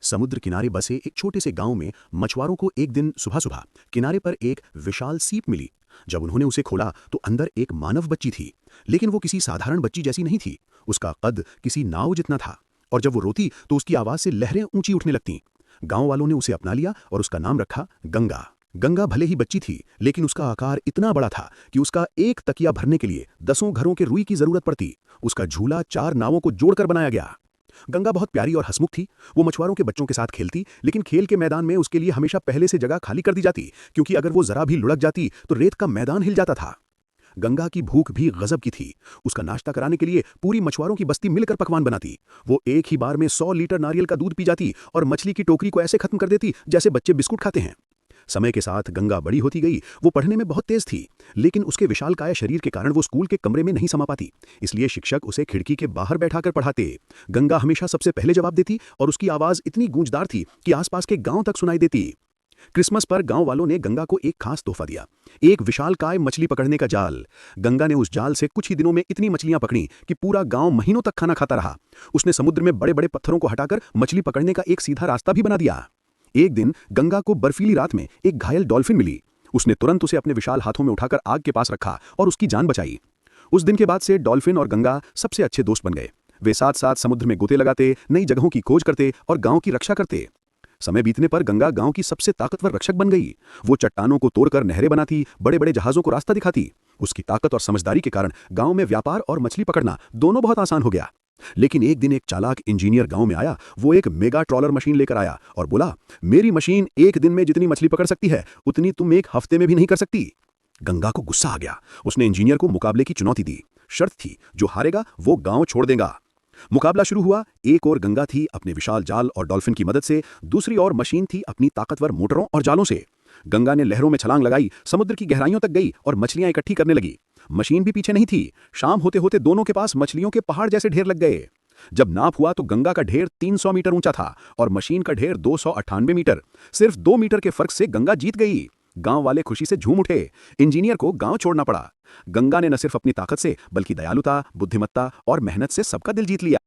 समुद्र किनारे बसे एक छोटे से गांव में मछुआरों को एक दिन सुबह सुबह किनारे पर एक विशाल सीप मिली। जब उन्होंने उसे खोला तो अंदर एक मानव बच्ची थी, लेकिन वो किसी साधारण बच्ची जैसी नहीं थी। उसका कद किसी नाव जितना था और जब वो रोती तो उसकी आवाज से लहरें ऊंची उठने लगतीं। गांव वालों ने उसे अपना लिया और उसका नाम रखा गंगा। गंगा भले ही बच्ची थी, लेकिन उसका आकार इतना बड़ा था कि उसका एक तकिया भरने के लिए 10 घरों के रुई की जरूरत पड़ती। उसका झूला 4 नावों को जोड़कर बनाया गया। गंगा बहुत प्यारी और हंसमुख थी। वो मछुआरों के बच्चों के साथ खेलती, लेकिन खेल के मैदान में उसके लिए हमेशा पहले से जगह खाली कर दी जाती, क्योंकि अगर वो जरा भी लुढ़क जाती तो रेत का मैदान हिल जाता था। गंगा की भूख भी गजब की थी। उसका नाश्ता कराने के लिए पूरी मछुआरों की बस्ती मिलकर पकवान बनाती। वो एक ही बार में 100 लीटर नारियल का दूध पी जाती और मछली की टोकरी को ऐसे खत्म कर देती जैसे बच्चे बिस्कुट खाते हैं। समय के साथ गंगा बड़ी होती गई। वो पढ़ने में बहुत तेज थी, लेकिन उसके विशालकाय शरीर के कारण वो स्कूल के कमरे में नहीं समा पाती। इसलिए शिक्षक उसे खिड़की के बाहर बैठाकर पढ़ाते। गंगा हमेशा सबसे पहले जवाब देती और उसकी आवाज इतनी गूंजदार थी कि आसपास के गांव तक सुनाई देती। क्रिसमस पर गांव वालों ने गंगा को एक खास तोहफा दिया, एक विशालकाय मछली पकड़ने का जाल। गंगा ने उस जाल से कुछ ही दिनों में इतनी मछलियां पकड़ी कि पूरा गांव महीनों तक खाना खाता रहा। उसने समुद्र में बड़े बड़े पत्थरों को हटाकर मछली पकड़ने का एक सीधा रास्ता भी बना दिया। एक दिन गंगा को बर्फीली रात में एक घायल डॉल्फिन मिली। उसने तुरंत उसे अपने विशाल हाथों में उठाकर आग के पास रखा और उसकी जान बचाई। उस दिन के बाद से डॉल्फिन और गंगा सबसे अच्छे दोस्त बन गए। वे साथ साथ समुद्र में गोते लगाते, नई जगहों की खोज करते और गांव की रक्षा करते। समय बीतने पर गंगा गांव की सबसे ताकतवर रक्षक बन गई। वो चट्टानों को तोड़कर नहरें बनाती, बड़े बड़े जहाजों को रास्ता दिखाती। उसकी ताकत और समझदारी के कारण गांव में व्यापार और मछली पकड़ना दोनों बहुत आसान हो गया। लेकिन एक दिन एक चालाक इंजीनियर गांव में आया। वो एक मेगा ट्रॉलर मशीन लेकर आया और बोला, मेरी मशीन एक दिन में जितनी मछली पकड़ सकती है उतनी तुम एक हफ्ते में भी नहीं कर सकती। गंगा को गुस्सा आ गया। उसने इंजीनियर को मुकाबले की चुनौती दी। शर्त थी, जो हारेगा वो गांव छोड़ देगा। मुकाबला शुरू हुआ। एक और गंगा थी अपने विशाल जाल और डॉल्फिन की मदद से, दूसरी ओर मशीन थी अपनी ताकतवर मोटरों और जालों से। गंगा ने लहरों में छलांग लगाई, समुद्र की गहराइयों तक गई और मछलियां इकट्ठी करने लगी। मशीन भी पीछे नहीं थी। शाम होते होते दोनों के पास मछलियों के पहाड़ जैसे ढेर लग गए। जब नाप हुआ तो गंगा का ढेर 300 मीटर ऊंचा था और मशीन का ढेर 298 मीटर। सिर्फ 2 मीटर के फर्क से गंगा जीत गई। गांव वाले खुशी से झूम उठे। इंजीनियर को गांव छोड़ना पड़ा। गंगा ने न सिर्फ अपनी ताकत से बल्कि दयालुता, बुद्धिमत्ता और मेहनत से सबका दिल जीत लिया।